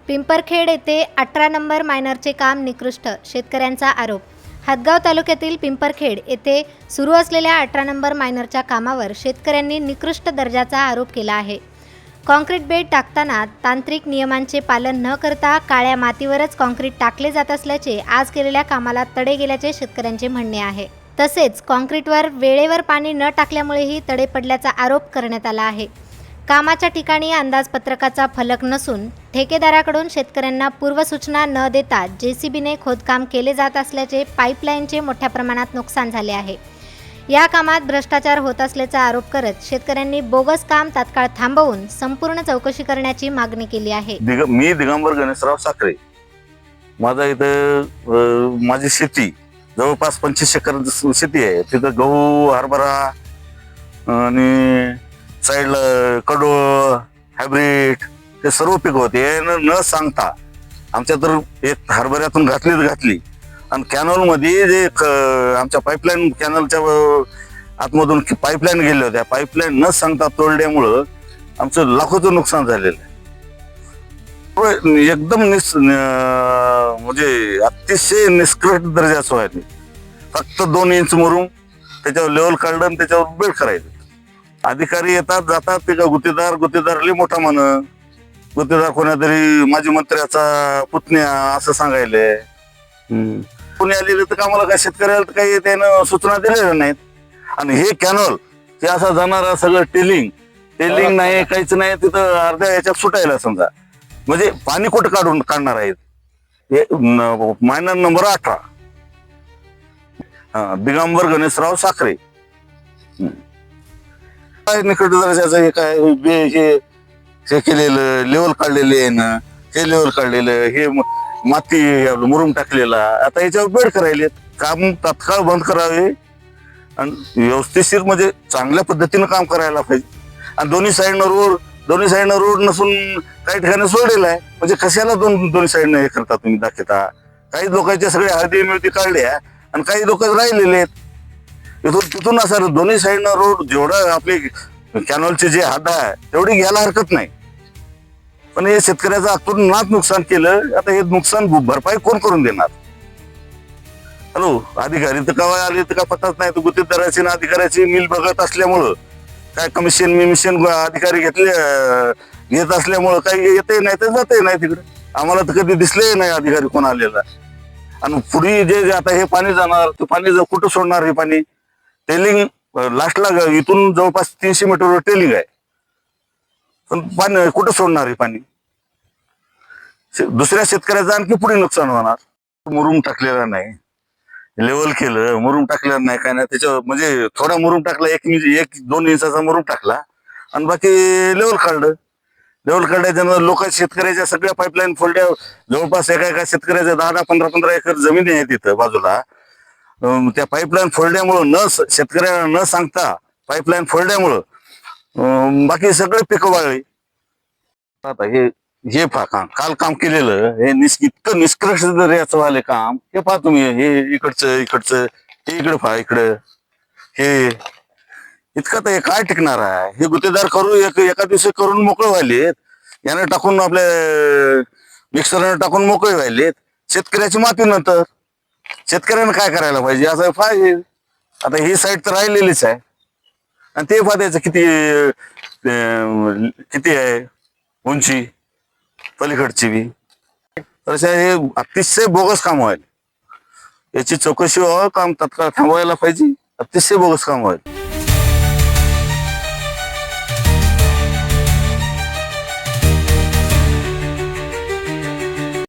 पिंपरखेड येथे 18 नंबर मायनरचे काम निकृष्ट, शेतकऱ्यांचा आरोप। हदगाव तालुक्यातील पिंपरखेड येथे सुरू असलेल्या 18 नंबर मायनरच्या कामावर शेतकऱ्यांनी निकृष्ट दर्जाचा आरोप केला आहे। कॉन्क्रीट बेड टाकताना तांत्रिक नियमांचे पालन न करता काळ्या मातीवरच कॉन्क्रीट टाकले जात असल्याचे आज केलेल्या कामाला तडे गेल्याचे शेतकऱ्यांचे म्हणणे आहे। तसेच कॉन्क्रीटवर वेळेवर पाणी न टाकल्यामुळेही तडे पडल्याचा आरोप करण्यात आला आहे। कामाच्या ठिकाणी अंदाजपत्रकाचा फलक नसून ठेकेदाराकडून शेतकऱ्यांना पूर्वसूचना न देता जेसीबीने खोदकाम केले जात असल्याचे पाईपलाईनचे मोठ्या प्रमाणात नुकसान झाले आहे। या कामात भ्रष्टाचार होत असल्याचा आरोप करत शेतकऱ्यांनी बोगस काम तात्काळ थांबवून संपूर्ण चौकशी करण्याची मागणी केली आहे। मी दिगंबर गणेशराव साखरे, माझा इथं माझी शेती जवळपास 25 एकर शेती आहे। तिथं गहू, हरभरा आणि साईडला कडोळ, हायब्रिड हे सर्व पीक होते। न सांगता आमच्या तर एक हरभऱ्यातून घातली आणि कॅनल मध्ये जे आमच्या पाईपलाईन कॅनलच्या आतमधून पाईपलाईन गेल्या होत्या, पाईपलाईन न सांगता तोडल्यामुळं आमचं लाखोचं नुकसान झालेलं आहे। एकदम म्हणजे अतिशय निष्कृष्ट दर्जाचं आहे। फक्त 2 इंच मुरुम त्याच्यावर लेवल काढलं आणि त्याच्यावर बेड करायचं। अधिकारी येतात जातात, ते का गुत्तेदार लई मोठा म्हण, गुत्तेदार कोणातरी माजी मंत्र्याचा पुतण्या असं सांगायले। कोणी आलेलं तर आम्हाला काय शेतकऱ्याला तर काही त्यानं सूचना दिलेल्या नाहीत। आणि हे कॅनल ते असा जाणारा सगळं टेलिंग नाही, काहीच नाही, तिथं अर्ध्या याच्यात सुटायला समजा, म्हणजे पाणी कुठं काढणार आहेत। हे मायनर नंबर 18 दिगंबर गणेशराव साखरे। काय निकट दर्जाचं हे काय हे केलेलं, लेवल काढलेले आहे ना, हे लेवल काढलेलं, हे माती मुरुम टाकलेला, आता याच्यावर बेड करायले। काम तात्काळ बंद करावे आणि व्यवस्थिशीर म्हणजे चांगल्या पद्धतीनं काम करायला पाहिजे। आणि दोन्ही साईडनं रोड नसून काही ठिकाणी सोडलेला आहे, म्हणजे कशाला दोन्ही साईडनं हे करता तुम्ही दाखवता। काही लोकांच्या सगळे हळदी मिळती काढल्या आणि काही लोक राहिलेले आहेत। तिथून असं दोन्ही साईडनं रोड जेवढं आपले कॅनलचे जे हात आहे तेवढी घ्यायला हरकत नाही, पण हे शेतकऱ्याचं आतून नाच नुकसान केलं। आता हे नुकसान भरपाई कोण करून देणार? हॅलो, अधिकारी तर केव्हा आले तर काय पताच नाही। तर गुत्तेदाराची ना अधिकाऱ्याची मिल बघत असल्यामुळं काय कमिशन अधिकारी घेत असल्यामुळं काही येते नाही तर जाते नाही तिकडे। आम्हाला तर कधी दिसले नाही अधिकारी कोण आलेला। आणि पुढे जे आता हे पाणी जाणार, ते पाणी कुठं सोडणार? हे पाणी टेलिंग लास्टला इथून जवळपास 300 मीटरवर टेलिंग आहे, पण पाणी कुठं सोडणार? हे पाणी दुसऱ्या शेतकऱ्याचं आणखी पुढे नुकसान होणार। मुरुम टाकलेला नाही, लेवल केलं, मुरुम टाकलेला नाही, काय नाही, त्याच्यावर म्हणजे थोडा मुरुम टाकला, 1-2 इंचाचा मुरुम टाकला आणि बाकी लेवल काढलं। लेवल काढल्याच्यानं लोक शेतकऱ्याच्या सगळ्या पाईपलाईन फोडल्या। जवळपास एका शेतकऱ्याच्या 10-10, 15-15 एकर जमीन आहे तिथं बाजूला। त्या पाईपलाईन फोडल्यामुळं शेतकऱ्याला न सांगता पाईपलाईन फोडल्यामुळं बाकी सगळे पिकं वाळली। आता हे पहा, काल काम केलेलं हे इतकं निष्कर्ष दर्जाचं वाले काम, हे पहा तुम्ही, हे इकडचं हे इकडे पहा, इकडं हे इतकं तर हे काय टिकणार आहे? हे गुत्तेदार एका दिवशी करून मोकळे व्हायलेत, यानं टाकून आपल्या मिक्सरनं टाकून मोकळे व्हायलेत। शेतकऱ्याची माती नंतर शेतकऱ्यानं काय करायला पाहिजे असं पाहिजे। आता ही साईड तर राहिलेलीच आहे आणि ते फाद्याचं किती आहे उंची पलीकडची बी, तर हे अतिशय बोगस काम व्हायला। याची चौकशी व्हावं, काम तात्काळ थांबवायला पाहिजे। अतिशय बोगस काम व्हायला।